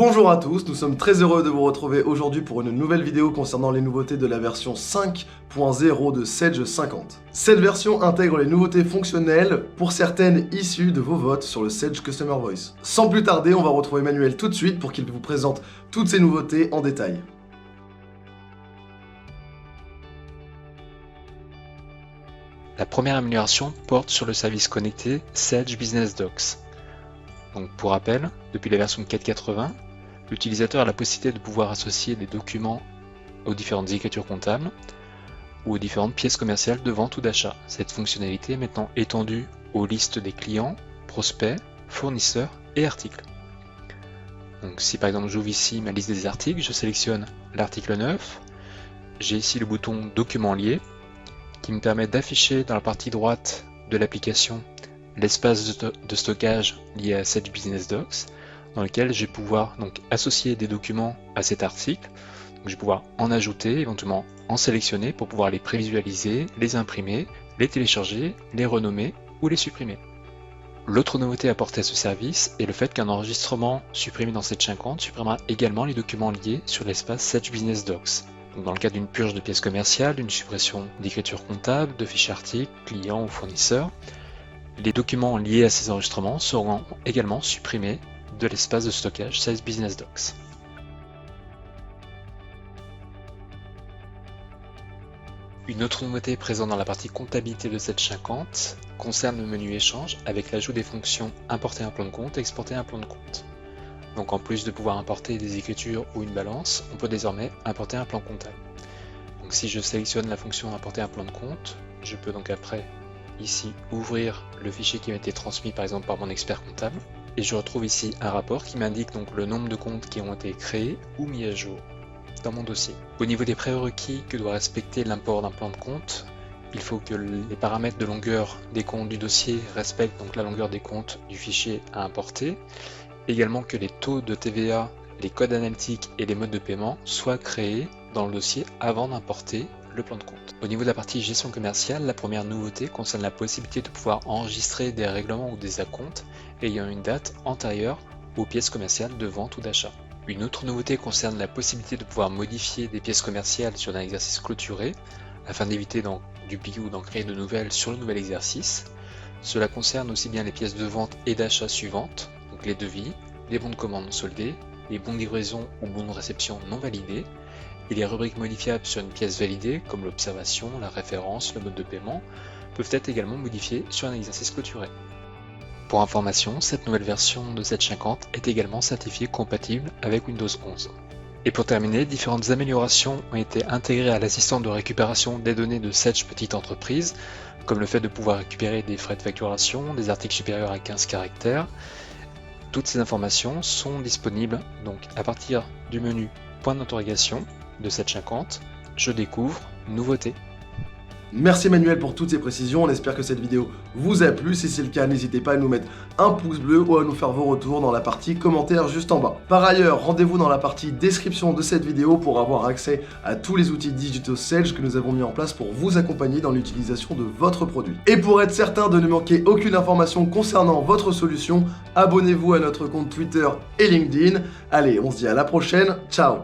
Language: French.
Bonjour à tous, nous sommes très heureux de vous retrouver aujourd'hui pour une nouvelle vidéo concernant les nouveautés de la version 5.0 de Sedge 50. Cette version intègre les nouveautés fonctionnelles, pour certaines issues de vos votes sur le Sedge Customer Voice. Sans plus tarder, on va retrouver Manuel tout de suite pour qu'il vous présente toutes ces nouveautés en détail. La première amélioration porte sur le service connecté Sedge Business Docs. Donc pour rappel, depuis la version 4.80, l'utilisateur a la possibilité de pouvoir associer des documents aux différentes écritures comptables ou aux différentes pièces commerciales de vente ou d'achat. Cette fonctionnalité est maintenant étendue aux listes des clients, prospects, fournisseurs et articles. Donc si par exemple j'ouvre ici ma liste des articles, je sélectionne l'article 9, j'ai ici le bouton Documents liés qui me permet d'afficher dans la partie droite de l'application l'espace de stockage lié à Sedge Business Docs, dans lequel je vais pouvoir donc associer des documents à cet article. Donc, je vais pouvoir en ajouter, éventuellement en sélectionner pour pouvoir les prévisualiser, les imprimer, les télécharger, les renommer ou les supprimer. L'autre nouveauté apportée à ce service est le fait qu'un enregistrement supprimé dans Sedge 50 supprimera également les documents liés sur l'espace Sedge Business Docs. Donc, dans le cas d'une purge de pièces commerciales, d'une suppression d'écriture comptable, de fichiers articles, clients ou fournisseurs, les documents liés à ces enregistrements seront également supprimés de l'espace de stockage Sedge Business Docs. Une autre nouveauté présente dans la partie comptabilité de Sedge 50 concerne le menu échange avec l'ajout des fonctions importer un plan de compte et exporter un plan de compte. Donc en plus de pouvoir importer des écritures ou une balance, on peut désormais importer un plan comptable. Donc si je sélectionne la fonction importer un plan de compte, je peux donc après ici ouvrir le fichier qui m'a été transmis par exemple par mon expert comptable et je retrouve ici un rapport qui m'indique donc le nombre de comptes qui ont été créés ou mis à jour dans mon dossier. Au niveau des prérequis que doit respecter l'import d'un plan de compte, il faut que les paramètres de longueur des comptes du dossier respectent donc la longueur des comptes du fichier à importer, également que les taux de TVA, les codes analytiques et les modes de paiement soient créés dans le dossier avant d'importer le plan de compte. Au niveau de la partie gestion commerciale, la première nouveauté concerne la possibilité de pouvoir enregistrer des règlements ou des acomptes ayant une date antérieure aux pièces commerciales de vente ou d'achat. Une autre nouveauté concerne la possibilité de pouvoir modifier des pièces commerciales sur un exercice clôturé afin d'éviter d'en dupliquer ou d'en créer de nouvelles sur le nouvel exercice. Cela concerne aussi bien les pièces de vente et d'achat suivantes, donc les devis, les bons de commande non soldés, les bons de livraison ou bons de réception non validés, et les rubriques modifiables sur une pièce validée, comme l'observation, la référence, le mode de paiement, peuvent être également modifiées sur un exercice clôturé. Pour information, cette nouvelle version de Sedge 50 est également certifiée compatible avec Windows 11. Et pour terminer, différentes améliorations ont été intégrées à l'assistant de récupération des données de Sedge Petite Entreprise, comme le fait de pouvoir récupérer des frais de facturation, des articles supérieurs à 15 caractères. Toutes ces informations sont disponibles donc à partir du menu point d'interrogation de Sedge 50, je découvre nouveautés. Merci Manuel pour toutes ces précisions, on espère que cette vidéo vous a plu. Si c'est le cas, n'hésitez pas à nous mettre un pouce bleu ou à nous faire vos retours dans la partie commentaires juste en bas. Par ailleurs, rendez-vous dans la partie description de cette vidéo pour avoir accès à tous les outils Digital Sedge que nous avons mis en place pour vous accompagner dans l'utilisation de votre produit. Et pour être certain de ne manquer aucune information concernant votre solution, abonnez-vous à notre compte Twitter et LinkedIn. Allez, on se dit à la prochaine, ciao!